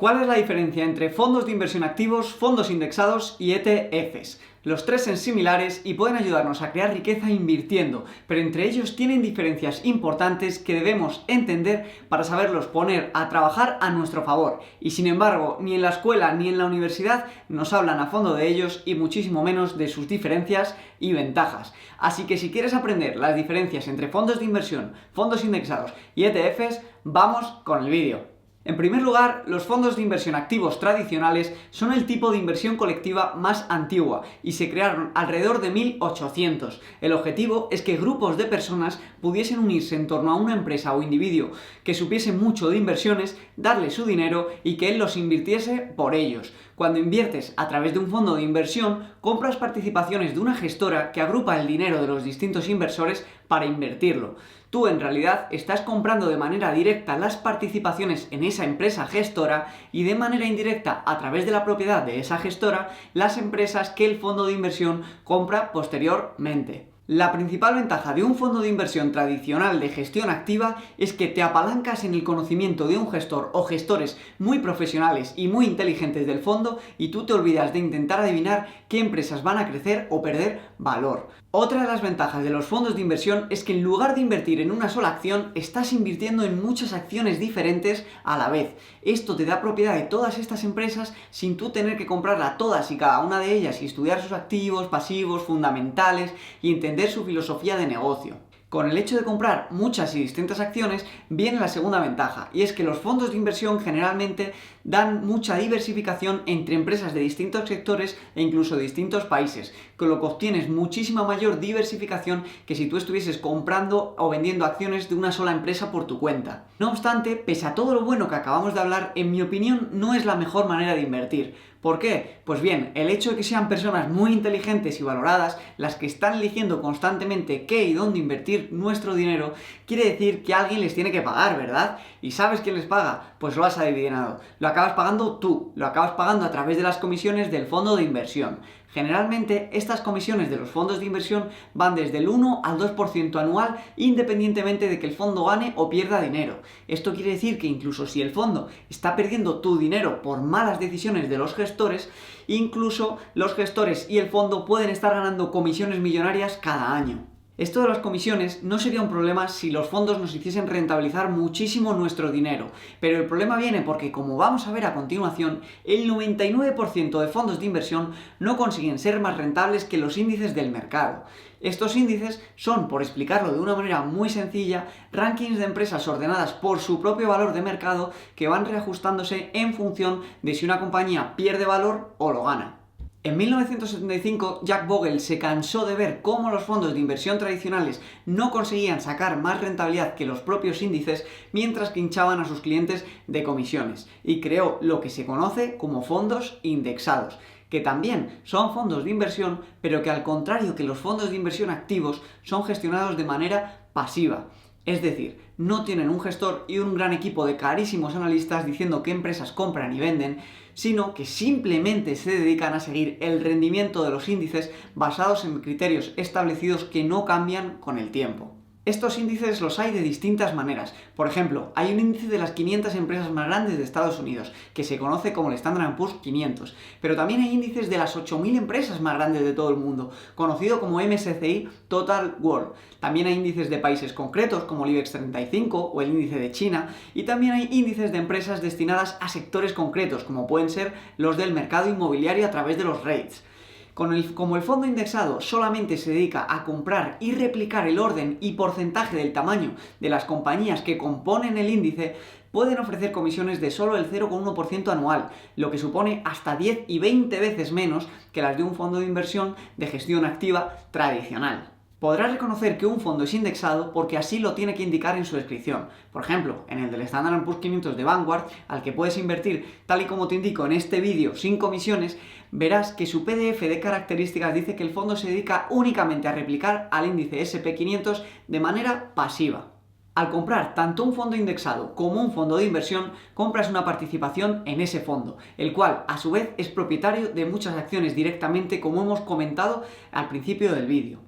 ¿Cuál es la diferencia entre fondos de inversión activos, fondos indexados y ETFs? Los tres son similares y pueden ayudarnos a crear riqueza invirtiendo, pero entre ellos tienen diferencias importantes que debemos entender para saberlos poner a trabajar a nuestro favor. Y sin embargo, ni en la escuela ni en la universidad nos hablan a fondo de ellos y muchísimo menos de sus diferencias y ventajas. Así que si quieres aprender las diferencias entre fondos de inversión, fondos indexados y ETFs, vamos con el vídeo. En primer lugar, los fondos de inversión activos tradicionales son el tipo de inversión colectiva más antigua y se crearon alrededor de 1800. El objetivo es que grupos de personas pudiesen unirse en torno a una empresa o individuo que supiese mucho de inversiones, darle su dinero y que él los invirtiese por ellos. Cuando inviertes a través de un fondo de inversión, compras participaciones de una gestora que agrupa el dinero de los distintos inversores para invertirlo. Tú en realidad estás comprando de manera directa las participaciones en esa empresa gestora y de manera indirecta a través de la propiedad de esa gestora las empresas que el fondo de inversión compra posteriormente. La principal ventaja de un fondo de inversión tradicional de gestión activa es que te apalancas en el conocimiento de un gestor o gestores muy profesionales y muy inteligentes del fondo y tú te olvidas de intentar adivinar qué empresas van a crecer o perder valor. Otra de las ventajas de los fondos de inversión es que en lugar de invertir en una sola acción, estás invirtiendo en muchas acciones diferentes a la vez. Esto te da propiedad de todas estas empresas sin tú tener que comprarlas todas y cada una de ellas y estudiar sus activos, pasivos, fundamentales y entender su filosofía de negocio. Con el hecho de comprar muchas y distintas acciones viene la segunda ventaja, y es que los fondos de inversión generalmente dan mucha diversificación entre empresas de distintos sectores e incluso de distintos países, con lo que obtienes muchísima mayor diversificación que si tú estuvieses comprando o vendiendo acciones de una sola empresa por tu cuenta. No obstante, pese a todo lo bueno que acabamos de hablar, en mi opinión no es la mejor manera de invertir. ¿Por qué? Pues bien, el hecho de que sean personas muy inteligentes y valoradas las que están eligiendo constantemente qué y dónde invertir nuestro dinero, quiere decir que alguien les tiene que pagar, ¿verdad? ¿Y sabes quién les paga? Pues lo has adivinado. Lo acabas pagando tú, lo acabas pagando a través de las comisiones del fondo de inversión. Generalmente, estas comisiones de los fondos de inversión van desde el 1 al 2% anual, independientemente de que el fondo gane o pierda dinero. Esto quiere decir que incluso si el fondo está perdiendo tu dinero por malas decisiones de los gestores, incluso los gestores y el fondo pueden estar ganando comisiones millonarias cada año. Esto de las comisiones no sería un problema si los fondos nos hiciesen rentabilizar muchísimo nuestro dinero, pero el problema viene porque, como vamos a ver a continuación, el 99% de fondos de inversión no consiguen ser más rentables que los índices del mercado. Estos índices son, por explicarlo de una manera muy sencilla, rankings de empresas ordenadas por su propio valor de mercado que van reajustándose en función de si una compañía pierde valor o lo gana. En 1975, Jack Bogle se cansó de ver cómo los fondos de inversión tradicionales no conseguían sacar más rentabilidad que los propios índices mientras que hinchaban a sus clientes de comisiones, y creó lo que se conoce como fondos indexados, que también son fondos de inversión, pero que al contrario que los fondos de inversión activos son gestionados de manera pasiva. Es decir, no tienen un gestor y un gran equipo de carísimos analistas diciendo qué empresas compran y venden, sino que simplemente se dedican a seguir el rendimiento de los índices basados en criterios establecidos que no cambian con el tiempo. Estos índices los hay de distintas maneras. Por ejemplo, hay un índice de las 500 empresas más grandes de Estados Unidos, que se conoce como el Standard & Poor's 500, pero también hay índices de las 8.000 empresas más grandes de todo el mundo, conocido como MSCI Total World. También hay índices de países concretos, como el IBEX 35 o el índice de China, y también hay índices de empresas destinadas a sectores concretos, como pueden ser los del mercado inmobiliario a través de los REITs. Como el fondo indexado solamente se dedica a comprar y replicar el orden y porcentaje del tamaño de las compañías que componen el índice, pueden ofrecer comisiones de solo el 0,1% anual, lo que supone hasta 10 y 20 veces menos que las de un fondo de inversión de gestión activa tradicional. Podrás reconocer que un fondo es indexado porque así lo tiene que indicar en su descripción. Por ejemplo, en el del Standard & Poor's 500 de Vanguard, al que puedes invertir tal y como te indico en este vídeo sin comisiones, verás que su PDF de características dice que el fondo se dedica únicamente a replicar al índice S&P 500 de manera pasiva. Al comprar tanto un fondo indexado como un fondo de inversión, compras una participación en ese fondo, el cual a su vez es propietario de muchas acciones directamente, como hemos comentado al principio del vídeo.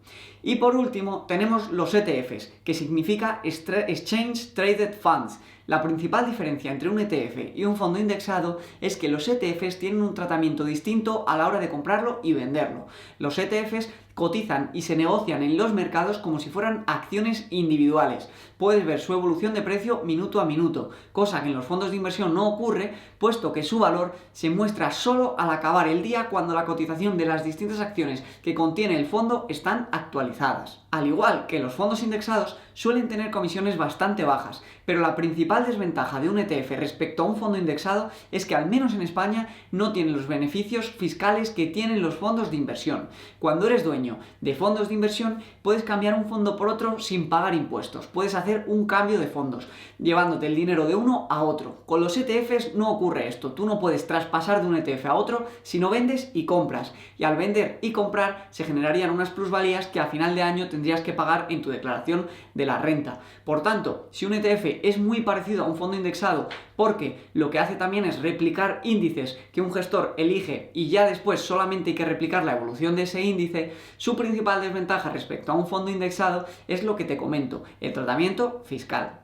Y por último tenemos los ETFs, que significa Exchange Traded Funds. La principal diferencia entre un ETF y un fondo indexado es que los ETFs tienen un tratamiento distinto a la hora de comprarlo y venderlo. Los ETFs cotizan y se negocian en los mercados como si fueran acciones individuales. Puedes ver su evolución de precio minuto a minuto, cosa que en los fondos de inversión no ocurre, puesto que su valor se muestra solo al acabar el día cuando la cotización de las distintas acciones que contiene el fondo están actualizadas. Al igual que los fondos indexados, suelen tener comisiones bastante bajas, pero la principal desventaja de un ETF respecto a un fondo indexado es que al menos en España no tiene los beneficios fiscales que tienen los fondos de inversión. Cuando eres dueño de fondos de inversión, puedes cambiar un fondo por otro sin pagar impuestos. Puedes hacer un cambio de fondos, llevándote el dinero de uno a otro. Con los ETFs no ocurre esto. Tú no puedes traspasar de un ETF a otro si no vendes y compras. Y al vender y comprar se generarían unas plusvalías que a final de año tendrías que pagar en tu declaración de la renta. Por tanto, si un ETF es muy parecido a un fondo indexado, porque lo que hace también es replicar índices que un gestor elige y ya después solamente hay que replicar la evolución de ese índice, su principal desventaja respecto a un fondo indexado es lo que te comento, el tratamiento fiscal.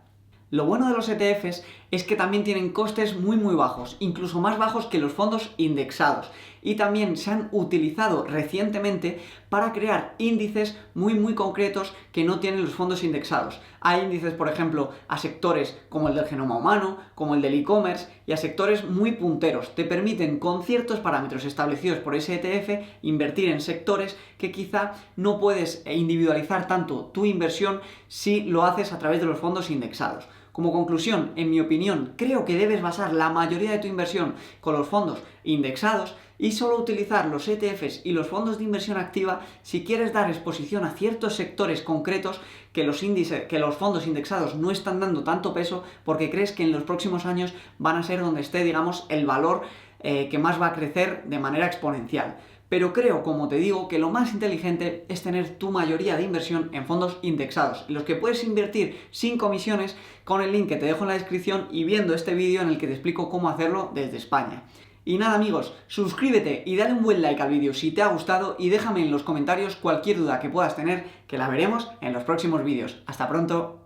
Lo bueno de los ETFs es que también tienen costes muy bajos, incluso más bajos que los fondos indexados, y también se han utilizado recientemente para crear índices muy concretos que no tienen los fondos indexados. Hay índices, por ejemplo, a sectores como el del genoma humano, como el del e-commerce y a sectores muy punteros. Te permiten, con ciertos parámetros establecidos por ese ETF, invertir en sectores que quizá no puedes individualizar tanto tu inversión si lo haces a través de los fondos indexados. Como conclusión, en mi opinión, creo que debes basar la mayoría de tu inversión con los fondos indexados y solo utilizar los ETFs y los fondos de inversión activa si quieres dar exposición a ciertos sectores concretos que los fondos indexados no están dando tanto peso porque crees que en los próximos años van a ser donde esté, digamos, el valor que más va a crecer de manera exponencial. Pero creo, como te digo, que lo más inteligente es tener tu mayoría de inversión en fondos indexados, en los que puedes invertir sin comisiones con el link que te dejo en la descripción y viendo este vídeo en el que te explico cómo hacerlo desde España. Y nada amigos, suscríbete y dale un buen like al vídeo si te ha gustado y déjame en los comentarios cualquier duda que puedas tener, que la veremos en los próximos vídeos. ¡Hasta pronto!